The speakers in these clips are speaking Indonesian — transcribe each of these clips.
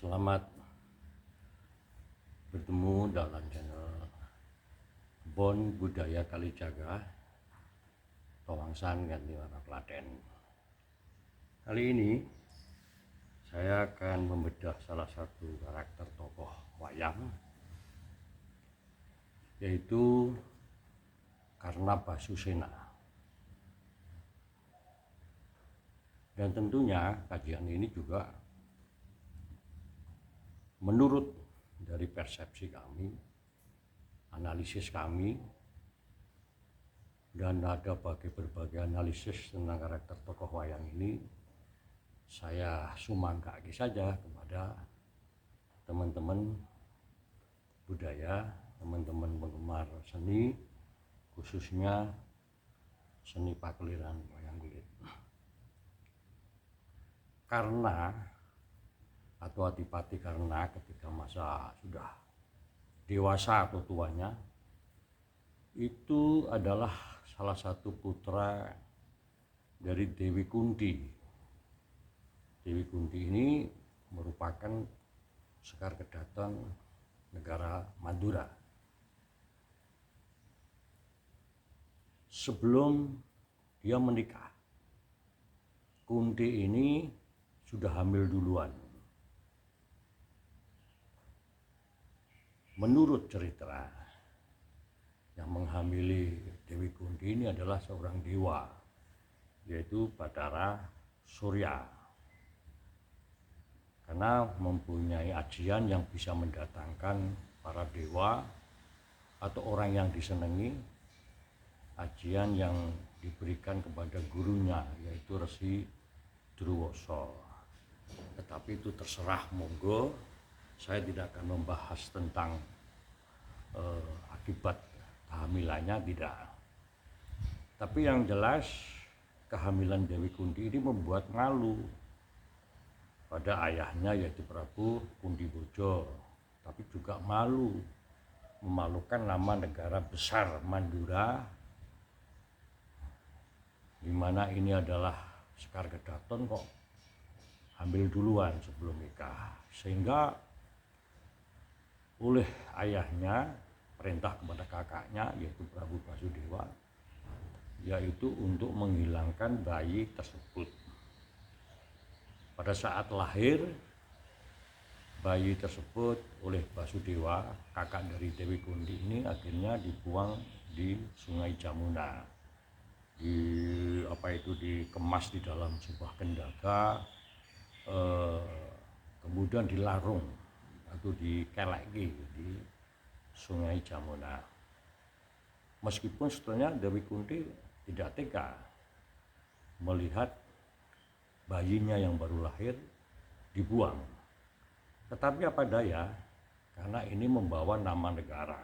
Selamat bertemu dalam channel Kebon Budaya Kalijaga, Tawangsan, Gantiwarna, Klaten. Kali ini saya akan membedah salah satu karakter tokoh wayang, yaitu Karna Basusena. Dan tentunya kajian ini juga menurut dari persepsi kami, analisis kami, dan ada berbagai analisis tentang karakter tokoh wayang ini, saya sumbangkaki saja kepada teman-teman budaya, teman-teman penggemar seni, khususnya seni pakliran wayang kulit. Karena atau Adipati Karna ketika masa sudah dewasa atau tuanya itu adalah salah satu putra dari Dewi Kunti. Dewi Kunti ini merupakan Sekar Kedaton negara Madura. Sebelum dia menikah, Kunti ini sudah hamil duluan. Menurut cerita, yang menghamili Dewi Kunti ini adalah seorang dewa, yaitu Batara Surya. Karena mempunyai ajian yang bisa mendatangkan para dewa atau orang yang disenangi, ajian yang diberikan kepada gurunya, yaitu Resi Druwoso. Tetapi itu terserah, monggo. Saya tidak akan membahas tentang akibat kehamilannya, tidak. Tapi yang jelas kehamilan Dewi Kunti ini membuat malu pada ayahnya, yaitu Prabu Kuntibojo. Tapi juga memalukan nama negara besar Madura, di mana ini adalah Sekar Kedaton kok hamil duluan sebelum nikah, sehingga oleh ayahnya perintah kepada kakaknya, yaitu Prabu Basudewa, yaitu untuk menghilangkan bayi tersebut. Pada saat lahir bayi tersebut oleh Basudewa, kakak dari Dewi Kunti ini, akhirnya dibuang di Sungai Jamuna. Dikemas di dalam sebuah kendaga, kemudian dilarung atau dikeleki di Sungai Jamuna. Meskipun sebetulnya Dewi Kunti tidak tega melihat bayinya yang baru lahir dibuang, tetapi apa daya, karena ini membawa nama negara,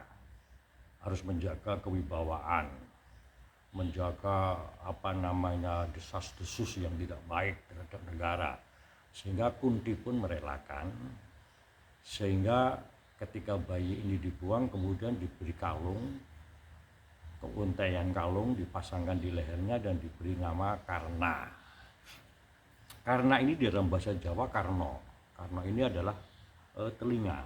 harus menjaga kewibawaan, menjaga desas-desus yang tidak baik terhadap negara, sehingga Kunti pun merelakan. Sehingga ketika bayi ini dibuang, kemudian diberi kalung, keuntaian kalung dipasangkan di lehernya dan diberi nama Karna. Karna ini di dalam bahasa Jawa Karno. Karno ini adalah telinga.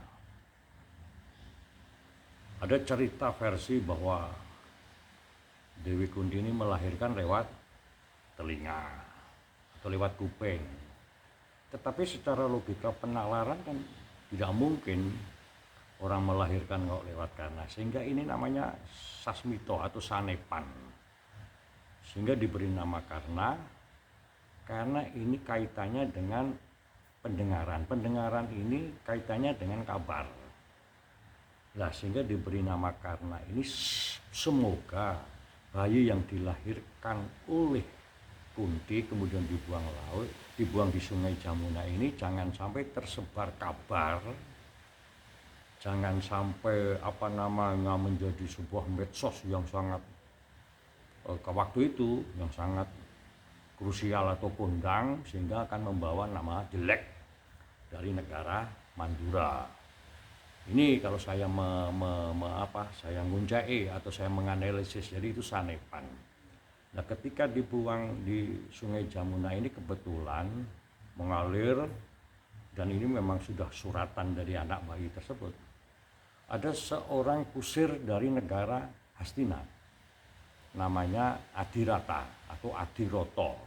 Ada cerita versi bahwa Dewi Kunti ini melahirkan lewat telinga atau lewat kuping. Tetapi secara logika penalaran kan tidak mungkin orang melahirkan kok lewat Karna, sehingga ini namanya sasmito atau sanepan, sehingga diberi nama Karna karena ini kaitannya dengan pendengaran ini kaitannya dengan kabar. Nah, sehingga diberi nama Karna ini, semoga bayi yang dilahirkan oleh Kunti kemudian dibuang di Sungai Jamuna ini jangan sampai tersebar kabar, jangan sampai menjadi sebuah medsos yang sangat ke waktu itu yang sangat krusial atau kondang, sehingga akan membawa nama jelek dari negara Madura. Ini kalau saya saya nguncai atau saya menganalisis, jadi itu sanepan. Nah, ketika dibuang di Sungai Jamuna ini kebetulan mengalir dan ini memang sudah suratan dari anak bayi tersebut. Ada seorang kusir dari negara Hastina, namanya Adirata atau Adiroto,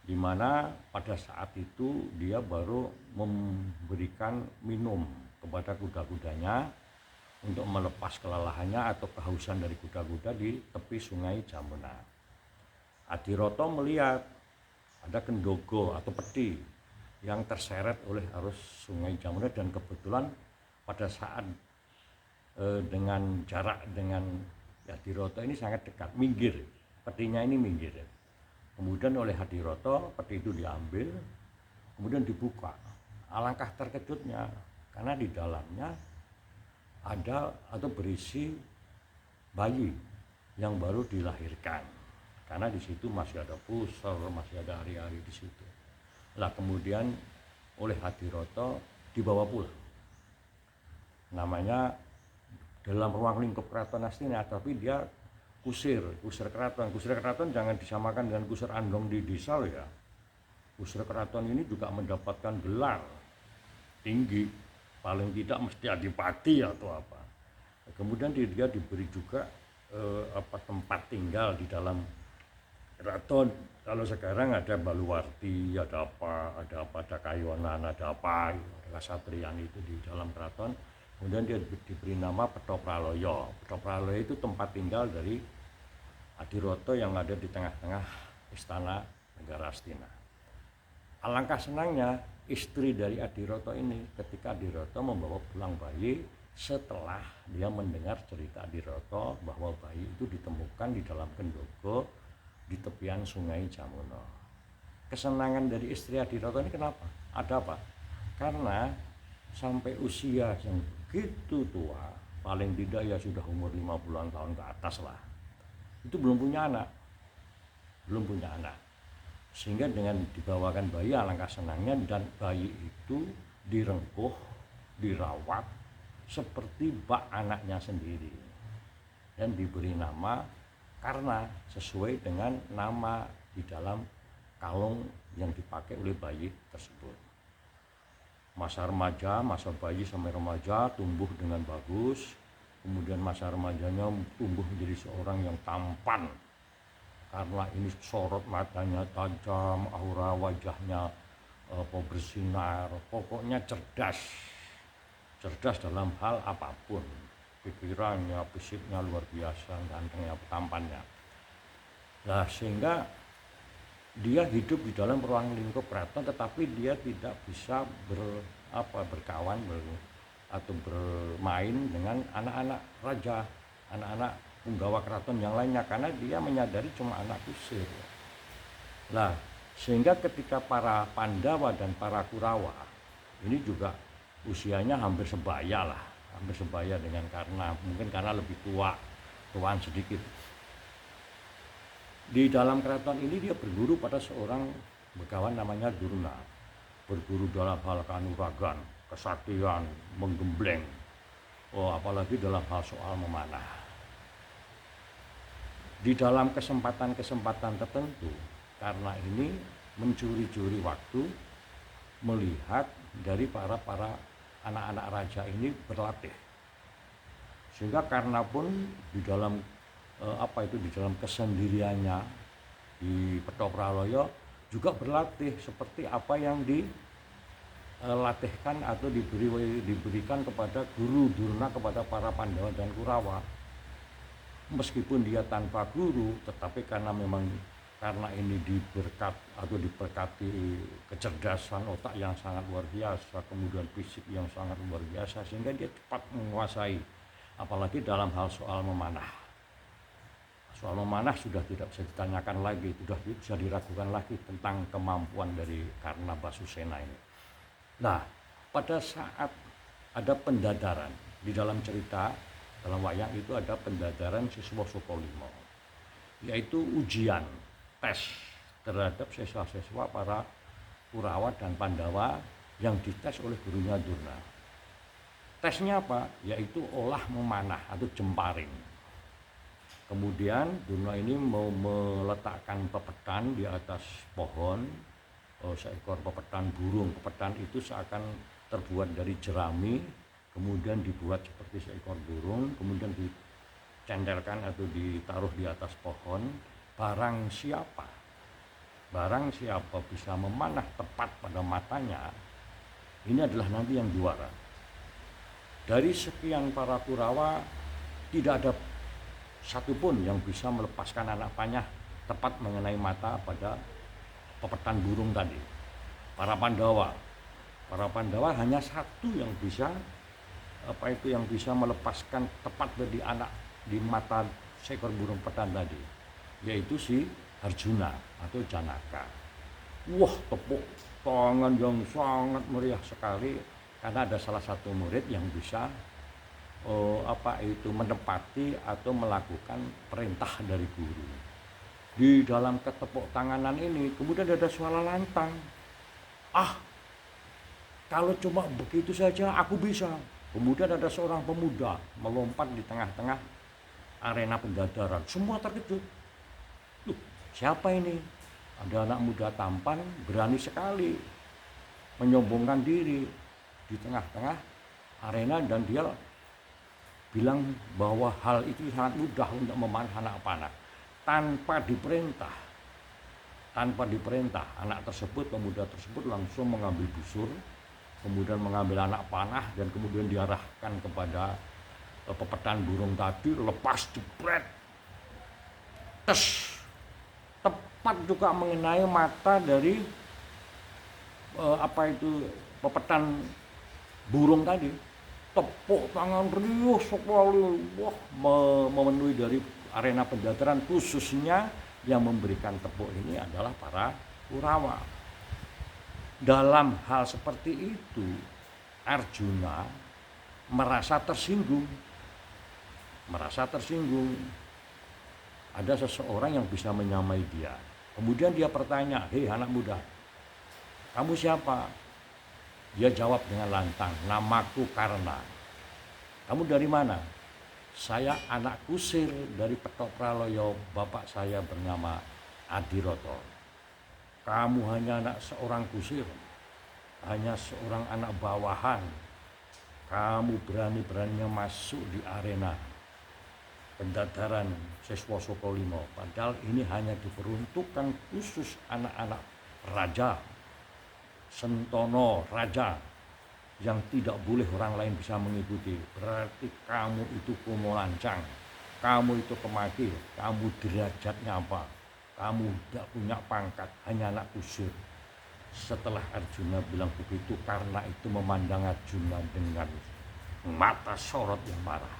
di mana pada saat itu dia baru memberikan minum kepada kuda-kudanya untuk melepas kelelahannya atau kehausan dari kuda-kuda di tepi sungai Jamuna. Adiroto melihat ada kendogo atau peti yang terseret oleh arus sungai Jamuna, dan kebetulan pada saat dengan jarak dengan Hadiroto ini sangat dekat, minggir, petinya ini minggir. Kemudian oleh Hadiroto peti itu diambil, kemudian dibuka. Alangkah terkejutnya karena di dalamnya ada atau berisi bayi yang baru dilahirkan, karena di situ masih ada pusar, masih ada ari-ari di situ. Lah kemudian oleh Hadiroto dibawa pulang. Namanya dalam ruang lingkup keraton Hastina, tapi dia kusir keraton. Kusir keraton jangan disamakan dengan kusir andong di desa ya. Kusir keraton ini juga mendapatkan gelar tinggi, paling tidak mesti adipati atau apa. Kemudian dia diberi juga tempat tinggal di dalam keraton. Kalau sekarang ada baluwarti, ada kayonan, ada kasatriyan itu di dalam keraton. Kemudian dia diberi nama Petopraloyo. Petopraloyo itu tempat tinggal dari Adiroto yang ada di tengah-tengah istana negara Hastina. Alangkah senangnya istri dari Adiroto ini ketika Adiroto membawa pulang bayi setelah dia mendengar cerita Adiroto bahwa bayi itu ditemukan di dalam kendogo di tepian sungai Jamuna. Kesenangan dari istri Adiroto ini kenapa? Ada apa? Karena sampai usia yang begitu tua, paling tidak ya sudah umur 50-an tahun ke atas lah, itu belum punya anak. Sehingga dengan dibawakan bayi, alangkah senangnya, dan bayi itu direngkuh, dirawat seperti bak anaknya sendiri, dan diberi nama Karna sesuai dengan nama di dalam kalung yang dipakai oleh bayi tersebut. Masa remaja, masa bayi sampai remaja tumbuh dengan bagus. Kemudian masa remajanya tumbuh menjadi seorang yang tampan, karena ini sorot matanya tajam, aura wajahnya bersinar, pokoknya cerdas dalam hal apapun. Pikirannya, fisiknya luar biasa, gantengnya, tampannya. Nah, sehingga dia hidup di dalam ruang lingkup keraton, tetapi dia tidak bisa berkawan atau bermain dengan anak-anak raja, anak-anak punggawa keraton yang lainnya, karena dia menyadari cuma anak kusir. Nah, sehingga ketika para Pandawa dan para Kurawa ini juga usianya hampir sebaya dengan Karna, mungkin karena lebih tuaan sedikit. Di dalam keraton ini dia berguru pada seorang begawan namanya Durna. Berguru dalam hal kanuragan, kesaktian, menggembleng, apalagi dalam hal soal memanah. Di dalam kesempatan-kesempatan tertentu, karena ini mencuri-curi waktu melihat dari para anak-anak raja ini berlatih. Sehingga Karna pun di dalam di dalam kesendiriannya di Petopraloyo juga berlatih seperti apa yang dilatihkan atau diberikan kepada guru Durna kepada para Pandawa dan Kurawa. Meskipun dia tanpa guru, tetapi karena ini diberkati kecerdasan otak yang sangat luar biasa, kemudian fisik yang sangat luar biasa, sehingga dia cepat menguasai, apalagi dalam hal soal memanah. Soal memanah sudah tidak bisa ditanyakan lagi, sudah bisa diragukan lagi tentang kemampuan dari Karna Basusena ini. Nah, pada saat ada pendadaran di dalam cerita, dalam wayang itu ada pendadaran siswa Sukolimo, yaitu ujian, tes terhadap siswa-siswa para Kurawa dan Pandawa yang dites oleh gurunya Durna. Tesnya apa? Yaitu olah memanah atau jemparing. Kemudian Durna ini mau meletakkan pepetan di atas pohon, seekor pepetan burung. Pepetan itu seakan terbuat dari jerami, kemudian dibuat seperti seekor burung, kemudian dicenderkan atau ditaruh di atas pohon. Barang siapa bisa memanah tepat pada matanya, ini adalah nanti yang juara. Dari sekian para Kurawa, tidak ada satupun yang bisa melepaskan anak panah tepat mengenai mata pada pepetan burung tadi. Para Pandawa hanya satu yang bisa melepaskan tepat di mata seekor burung petan tadi, yaitu si Arjuna atau Janaka. Wah, tepuk tangan yang sangat meriah sekali karena ada salah satu murid yang bisa menepati atau melakukan perintah dari guru. Di dalam ketepuk tanganan ini kemudian ada suara lantang. Kalau cuma begitu saja aku bisa. Kemudian ada seorang pemuda melompat di tengah-tengah arena penjadaran. Semua terkejut. Loh, siapa ini? Ada anak muda tampan, berani sekali menyombongkan diri di tengah-tengah arena, dan dia bilang bahwa hal itu sangat mudah untuk memanah anak panah tanpa diperintah. Anak tersebut, pemuda tersebut langsung mengambil busur, kemudian mengambil anak panah dan kemudian diarahkan kepada pepetan burung tadi, lepas jebret. Tepat juga mengenai mata dari pepetan burung tadi. Tepuk tangan riuh sekali, memenuhi dari arena penjadaran, khususnya yang memberikan tepuk ini adalah para Kurawa. Dalam hal seperti itu, Arjuna merasa tersinggung. Ada seseorang yang bisa menyamai dia. Kemudian dia bertanya, "Hei anak muda, kamu siapa?" Dia jawab dengan lantang, "Namaku Karna." "Kamu dari mana?" "Saya anak kusir dari Petok Praloyo, bapak saya bernama Adiroto." "Kamu hanya anak seorang kusir, hanya seorang anak bawahan. Kamu berani-beraninya masuk di arena penjadaran Siswa Sokolimo, padahal ini hanya diperuntukkan khusus anak-anak raja, sentono raja, yang tidak boleh orang lain bisa mengikuti. Berarti kamu itu kumolancang, kamu itu pemakir, kamu derajatnya apa? Kamu tidak punya pangkat, hanya anak kusir." Setelah Arjuna bilang begitu, karena itu memandang Arjuna dengan mata sorot yang marah.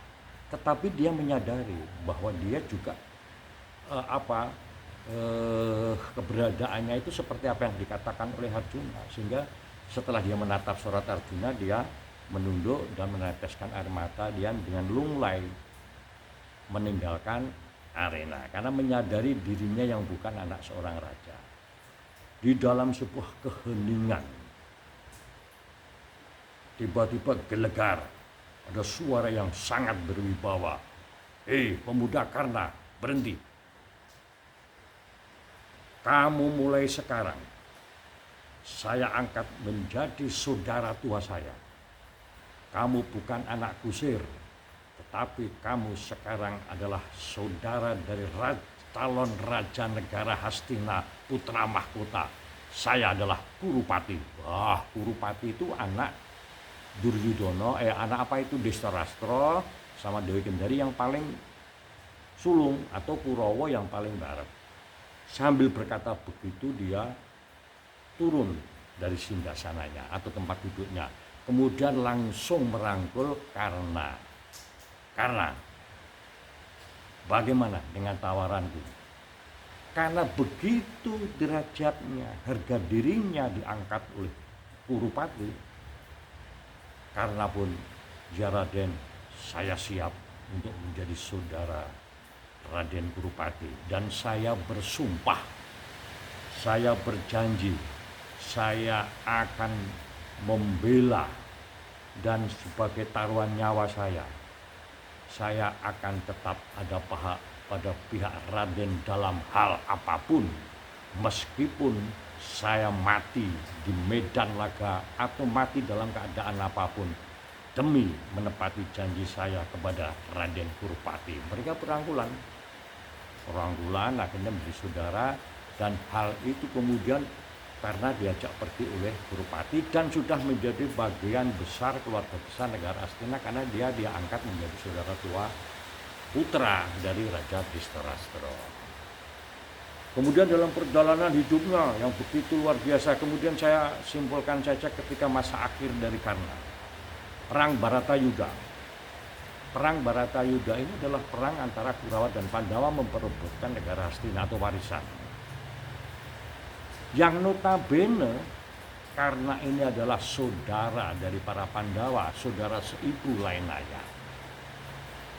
Tetapi dia menyadari bahwa dia juga keberadaannya itu seperti apa yang dikatakan oleh Arjuna, sehingga setelah dia menatap sorot Arjuna, dia menunduk dan meneteskan air mata, dia dengan lunglai meninggalkan arena karena menyadari dirinya yang bukan anak seorang raja. Di dalam sebuah keheningan, tiba-tiba gelegar, ada suara yang sangat berwibawa. "Hei pemuda Karna, berhenti. Kamu mulai sekarang saya angkat menjadi saudara tua saya. Kamu bukan anak kusir, tetapi kamu sekarang adalah saudara dari calon raja negara Hastina, putra mahkota. Saya adalah Kurupati." Kurupati itu anak Duryudono, Destarastra sama Dewi Gendari yang paling sulung, atau Kurawa yang paling barat. Sambil berkata begitu, dia turun dari singgasananya atau tempat duduknya, kemudian langsung merangkul Karna. "Karna, bagaimana dengan tawaranku?" Karena begitu derajatnya, harga dirinya diangkat oleh Kurupati, Karna pun, "Ya Raden, saya siap untuk menjadi saudara Raden Kurupati, dan saya bersumpah, saya berjanji, saya akan membela, dan sebagai taruhan nyawa saya akan tetap ada pada pihak Raden dalam hal apapun, meskipun saya mati di medan laga atau mati dalam keadaan apapun demi menepati janji saya kepada Raden Kurupati. Mereka berangkulan akhirnya menjadi saudara, dan hal itu kemudian karena diajak pergi oleh Kurupati dan sudah menjadi bagian besar keluarga besar negara Astina, karena dia diangkat menjadi saudara tua putra dari Raja Dristarastra. Kemudian dalam perjalanan hidupnya yang begitu luar biasa, kemudian saya simpulkan saja ketika masa akhir dari Karna, perang Baratayuda. Perang Baratayuda ini adalah perang antara Kurawa dan Pandawa memperebutkan negara Hastina atau warisan. Yang notabene karena ini adalah saudara dari para Pandawa, saudara seibu lainnya.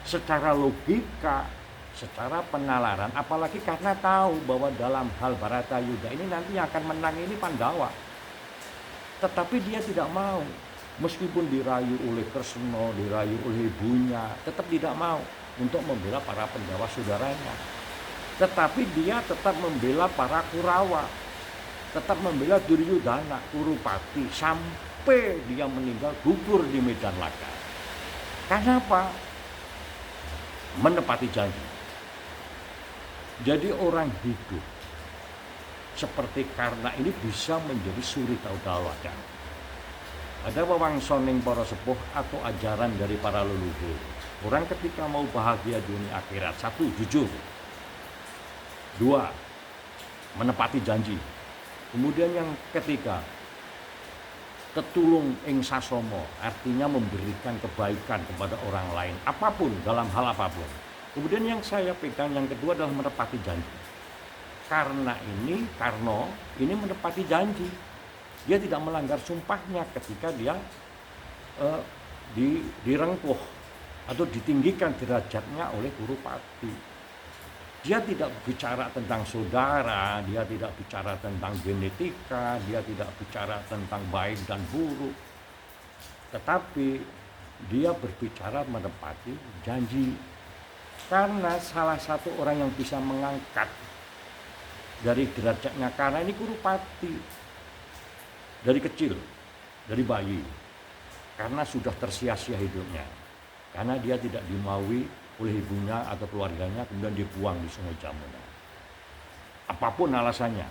Secara logika, secara penalaran, apalagi karena tahu bahwa dalam hal Baratayuda ini nanti yang akan menang ini Pandawa. Tetapi dia tidak mau, meskipun dirayu oleh Kresna, dirayu oleh ibunya, tetap tidak mau untuk membela para Pandawa saudaranya. Tetapi dia tetap membela para Kurawa, tetap membela Duryudana, Kurupati, sampai dia meninggal gugur di medan laga. Kenapa? Menepati janji. Jadi orang hidup seperti Karna ini bisa menjadi suri tauladan. Ada wewangsoning para sepuh atau ajaran dari para leluhur. Orang ketika mau bahagia dunia akhirat, satu, jujur. Dua, menepati janji. Kemudian yang ketiga, tetulung ing sasomo, artinya memberikan kebaikan kepada orang lain, apapun, dalam hal apapun. Kemudian yang saya pegang yang kedua adalah menepati janji. Karno ini menepati janji. Dia tidak melanggar sumpahnya ketika dia direngkuh atau ditinggikan derajatnya oleh Kurupati. Dia tidak bicara tentang saudara, dia tidak bicara tentang genetika, dia tidak bicara tentang baik dan buruk. Tetapi dia berbicara menepati janji. Karena salah satu orang yang bisa mengangkat dari derajatnya Karna ini Kurupati. Dari kecil, dari bayi. Karena sudah tersia-sia hidupnya. Karena dia tidak dimaui oleh ibunya atau keluarganya, kemudian dibuang di Sungai Jamuna. Apapun alasannya,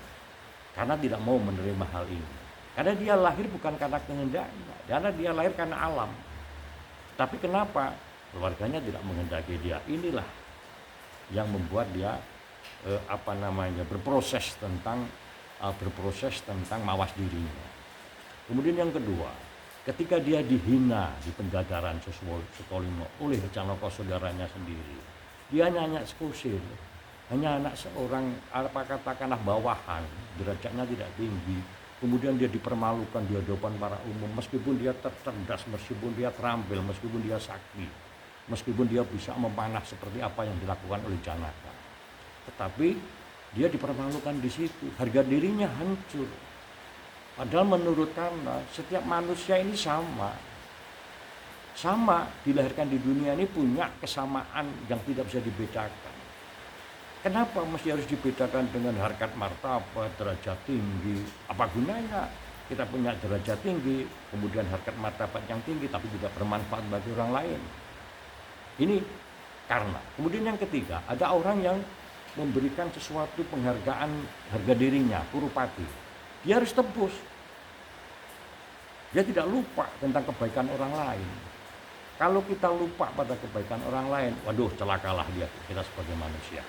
karena tidak mau menerima hal ini. Karena dia lahir bukan karena kehendaknya, karena dia lahir karena alam. Tapi kenapa keluarganya tidak menghendaki dia? Inilah yang membuat dia berproses tentang mawas dirinya. Kemudian yang kedua, ketika dia dihina di Pendadaran Sutolimo oleh Janaka saudaranya sendiri, dia hanya sekusir, hanya anak seorang katakanlah bawahan, derajatnya tidak tinggi. Kemudian dia dipermalukan di hadapan para umum, meskipun dia cerdas, meskipun dia terampil, meskipun dia sakti, meskipun dia bisa memanah seperti apa yang dilakukan oleh Janaka. Tetapi dia dipermalukan di situ, harga dirinya hancur. Padahal menurut Karna, setiap manusia ini sama, dilahirkan di dunia ini punya kesamaan yang tidak bisa dibedakan. Kenapa mesti harus dibedakan dengan harkat martabat, derajat tinggi? Apa gunanya kita punya derajat tinggi, kemudian harkat martabat yang tinggi, tapi tidak bermanfaat bagi orang lain? Ini Karna. Kemudian yang ketiga, ada orang yang memberikan sesuatu penghargaan harga dirinya, Kurupati. Dia harus tebus. Dia tidak lupa tentang kebaikan orang lain. Kalau kita lupa pada kebaikan orang lain, waduh, celakalah kita sebagai manusia.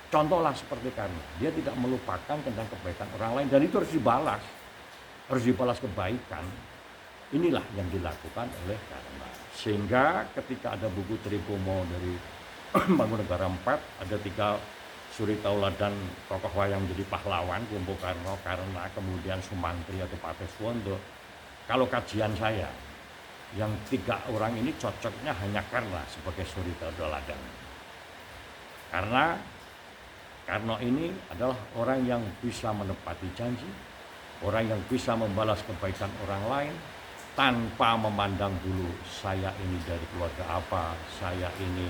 Contohlah seperti Karna, dia tidak melupakan tentang kebaikan orang lain, dan itu harus dibalas kebaikan. Inilah yang dilakukan oleh Karna. Sehingga ketika ada buku Tripomo dari Mangkunegara IV, ada 3 suri tauladan tokoh wayang menjadi pahlawan, Kumpokarno, Karna, kemudian Sumantri atau Pateswondo. Kalau kajian saya, yang 3 orang ini cocoknya hanya Karna sebagai suri tauladan. Karena Karno ini adalah orang yang bisa menepati janji, orang yang bisa membalas kebaikan orang lain tanpa memandang dulu saya ini dari keluarga apa, saya ini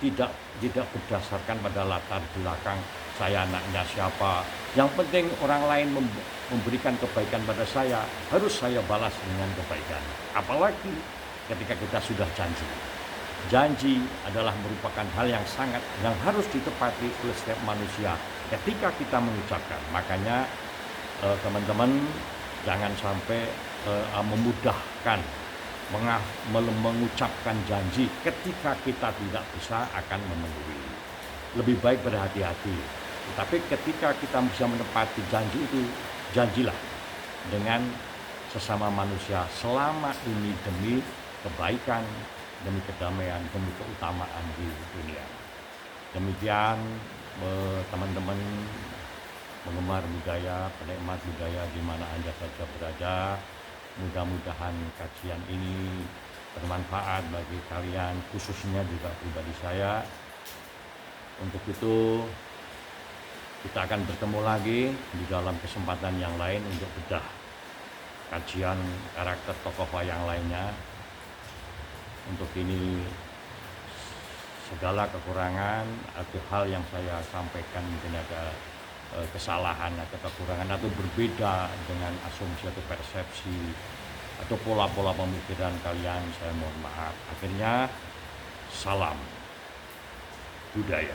tidak tidak berdasarkan pada latar belakang saya anaknya siapa. Yang penting orang lain memberikan kebaikan pada saya, harus saya balas dengan kebaikan. Apalagi ketika kita sudah janji. Janji adalah merupakan hal yang harus ditepati oleh setiap manusia ketika kita mengucapkan. Makanya teman-teman jangan sampai memudahkan mengucapkan janji ketika kita tidak bisa akan memenuhi. Lebih baik berhati-hati. Tetapi ketika kita bisa menepati janji itu, janjilah dengan sesama manusia selama ini demi kebaikan, demi kedamaian, demi keutamaan di dunia. Demikian teman-teman penggemar budaya, penikmat budaya di mana Anda saja berada. Mudah-mudahan kajian ini bermanfaat bagi kalian, khususnya juga pribadi saya. Untuk itu kita akan bertemu lagi di dalam kesempatan yang lain untuk bedah kajian karakter tokoh wayang lainnya. Untuk ini segala kekurangan atau hal yang saya sampaikan mungkin ada kesalahan atau kekurangan atau berbeda dengan asumsi atau persepsi atau pola-pola pemikiran kalian, saya mohon maaf. Akhirnya salam budaya.